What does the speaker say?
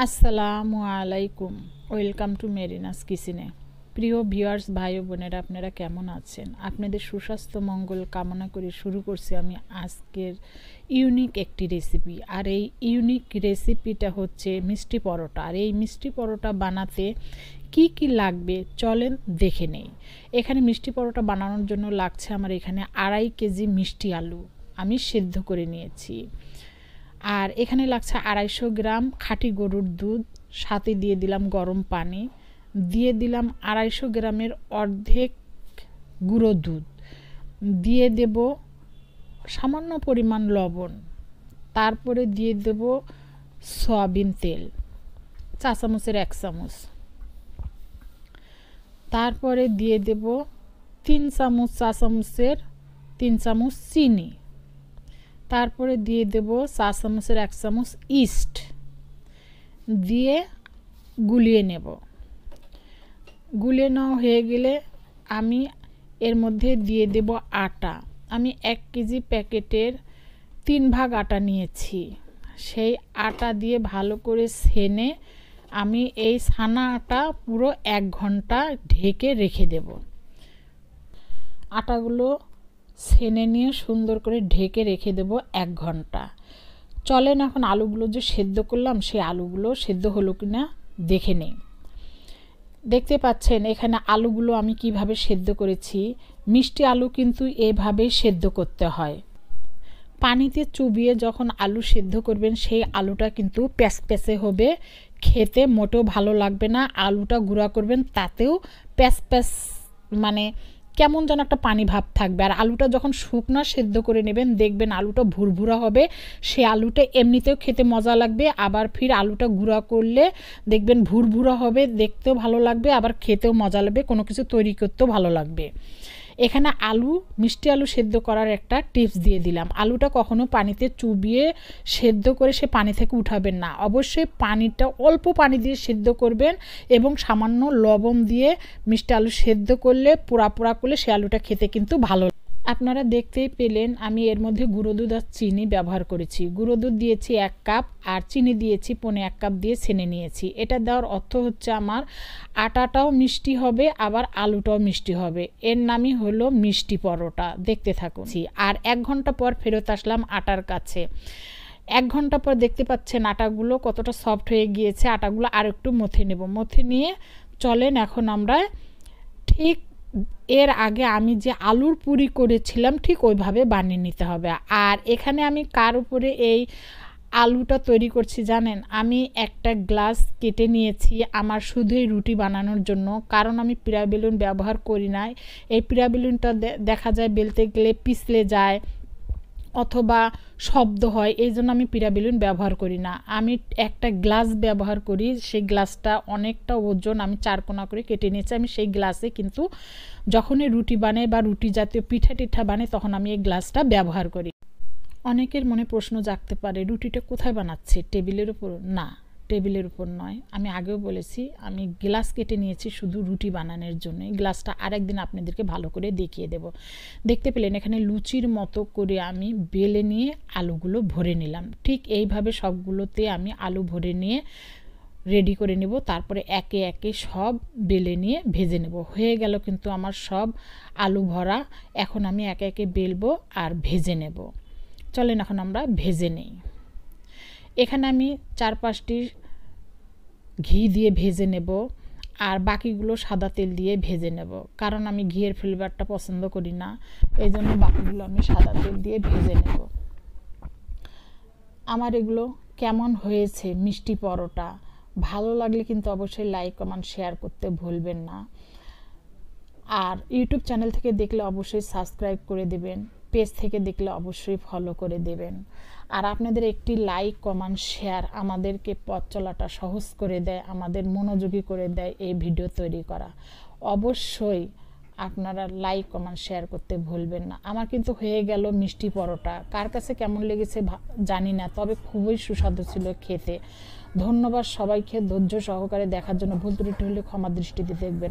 আসসালামু আলাইকুম, welcome to মেরিনাস কিচেনে। প্রিয় ভিউয়ার্স, ভাই ও বোনেরা, আপনারা কেমন আছেন? আপনাদের সুস্বাস্থ্য মঙ্গল কামনা করে শুরু করছি আমি আজকের ইউনিক একটি রেসিপি। আর এই ইউনিক রেসিপিটা হচ্ছে মিষ্টি পরোটা। আর এই মিষ্টি পরোটা বানাতে কি কি লাগবে চলেন দেখে নেই। এখানে মিষ্টি পরোটা বানানোর জন্য লাগছে আমার এখানে 2.5 কেজি মিষ্টি আলু আমি সেদ্ধ করে নিয়েছি। আর এখানে লাগছে 250 গ্রাম খাঁটি গরুর দুধ, সাথে দিয়ে দিলাম গরম পানি, দিয়ে দিলাম 250 গ্রামের অর্ধেক গুঁড়ো দুধ, দিয়ে দেব সামান্য পরিমাণ লবণ, তারপরে দিয়ে দেব সয়াবিন তেল 4 চামচের 1 চামচ, তারপরে দিয়ে দেব 3 চামচ 4 চামচের 3 চামচ চিনি, তারপরে দিয়ে দেব 4 চামচের 1 চামচ ইস্ট, দিয়ে গুলিয়ে নেব। গুলিয়ে নেওয়া হয়ে গেলে আমি এর মধ্যে দিয়ে দেব আটা। আমি 1 কেজি প্যাকেটের 3 ভাগ আটা নিয়েছি। সেই আটা দিয়ে ভালো করে ছেনে আমি এই ছানা আটা পুরো 1 ঘন্টা ঢেকে রেখে দেব। আটাগুলো ছেনে নিয়ে সুন্দর করে ঢেকে রেখে দেব 1 ঘন্টা। চলেন এখন আলুগুলো যে সেদ্ধ করলাম সেই আলুগুলো সেদ্ধ হলো কিনা দেখে নেই। দেখতে পাচ্ছেন এখানে আলুগুলো আমি কিভাবে সেদ্ধ করেছি। মিষ্টি আলু কিন্তু এভাবেই সেদ্ধ করতে হয়। পানিতে চুবিয়ে যখন আলু সেদ্ধ করবেন সেই আলুটা কিন্তু প্যাচপ্যাচে হবে, খেতে মোটেও ভালো লাগবে না। আলুটা গুঁড়া করবেন তাতেও প্যাচ মানে কেমন যেন একটা পানি ভাব থাকবে। আর আলুটা যখন শুকনো সেদ্ধ করে নেবেন দেখবেন আলুটা ভুরভুরা হবে। সে আলুটা এমনিতেও খেতে মজা লাগবে, আবার ফির আলুটা গুঁড়া করলে দেখবেন ভুরভুরা হবে, দেখতেও ভালো লাগবে, আবার খেতেও মজা লাগবে, কোনো কিছু তৈরি করতেও ভালো লাগবে। এখানে মিষ্টি আলু সেদ্ধ করার একটা টিপস দিয়ে দিলাম। আলুটা কখনো পানিতে চুবিয়ে সেদ্ধ করে সে পানি থেকে উঠাবেন না। অবশ্যই পানিটা অল্প পানি দিয়ে সেদ্ধ করবেন এবং সামান্য লবণ দিয়ে মিষ্টি আলু সেদ্ধ করলে পোড়া পোড়া করলে সে আলুটা খেতে কিন্তু ভালো। আপনারা দেখতেই পেলেন আমি এর মধ্যে গুঁড়ো দুধ আর চিনি ব্যবহার করেছি। গুঁড়ো দুধ দিয়েছি 1 কাপ আর চিনি দিয়েছি 1.25 কাপ দিয়ে ছেনে নিয়েছি। এটা দেওয়ার অর্থ হচ্ছে আমার আটাটাও মিষ্টি হবে আবার আলুটাও মিষ্টি হবে। এর নামই হলো মিষ্টি পরোটা। দেখতে থাকুন। আর 1 ঘন্টা পর ফেরত আসলাম আটার কাছে। 1 ঘন্টা পর দেখতে পাচ্ছেন আটাগুলো কতটা সফট হয়ে গিয়েছে। আটাগুলো আর একটু মথে নেব। মথে নিয়ে চলেন এখন আমরা ঠিক এর আগে আমি যে আলুর পুরি করেছিলাম ঠিক ওইভাবে বানিয়ে নিতে হবে। আর এখানে আমি কার উপরে এই আলুটা তৈরি করছি জানেন? আমি একটা গ্লাস কেটে নিয়েছি আমার শুধুই রুটি বানানোর জন্য, কারণ আমি পিড়া বেলুন ব্যবহার করি না। এই পিড়া বেলুনটা দেখা যায় বেলতে গেলে পিছলে যায় অথবা শব্দ হয়, এই জন্য আমি পিড়া বেলুন ব্যবহার করি না। আমি একটা গ্লাস ব্যবহার করি। সেই গ্লাসটা অনেকটা ওজন, আমি 4 কোনা করে কেটে নিয়েছি। আমি সেই গ্লাসে কিন্তু যখনই রুটি বানাই বা রুটি জাতীয় পিঠা টিঠা বানাই তখন আমি এই গ্লাসটা ব্যবহার করি। অনেকের মনে প্রশ্ন জাগতে পারে রুটিটা কোথায় বানাচ্ছে? টেবিলের উপর? না, টেবিলের উপর নয়। আমি আগেও বলেছি আমি গ্লাস কেটে নিয়েছি শুধু রুটি বানানোর জন্য। এই গ্লাসটা আরেকদিন আপনাদেরকে ভালো করে দেখিয়ে দেব। দেখতে পেলেন এখানে লুচির মতো করে আমি বেলে নিয়ে আলুগুলো ভরে নিলাম। ঠিক এইভাবে সবগুলোতে আমি আলু ভরে নিয়ে রেডি করে নেব। তারপরে একে একে সব বেলে নিয়ে ভেজে নেব। হয়ে গেল কিন্তু আমার সব আলু ভরা। এখন আমি একে একে বেলবো আর ভেজে নেব। চলেন এখন আমরা ভেজে নেই। এখানে আমি 4-5টি ঘি দিয়ে ভেজে নেব আর বাকিগুলো সাদা তেল দিয়ে ভেজে নেব, কারণ আমি ঘিয়ের ফ্লেভারটা পছন্দ করি না, এই জন্য বাকিগুলো আমি সাদা তেল দিয়ে ভেজে নেব। আমার এগুলো কেমন হয়েছে মিষ্টি পরোটা ভালো লাগলে কিন্তু অবশ্যই লাইক কমেন্ট শেয়ার করতে ভুলবেন না। আর ইউটিউব চ্যানেল থেকে দেখলে অবশ্যই সাবস্ক্রাইব করে দেবেন, পেজ থেকে দেখলে অবশ্যই ফলো করে দেবেন। আর আপনাদের একটি লাইক কমেন্ট শেয়ার আমাদেরকে পথ চলাটা সহজ করে দেয়, আমাদের মনোযোগী করে দেয় এই ভিডিও তৈরি করা। অবশ্যই আপনারা লাইক কমেন্ট শেয়ার করতে ভুলবেন না। আমার কিন্তু হয়ে গেল মিষ্টি পরোটা। কার কাছে কেমন লেগেছে জানি না, তবে খুবই সুস্বাদু ছিল খেতে। ধন্যবাদ সবাইকে ধৈর্য সহকারে দেখার জন্য। ভুল ত্রুটি হলে ক্ষমা দৃষ্টিতে দেখবেন।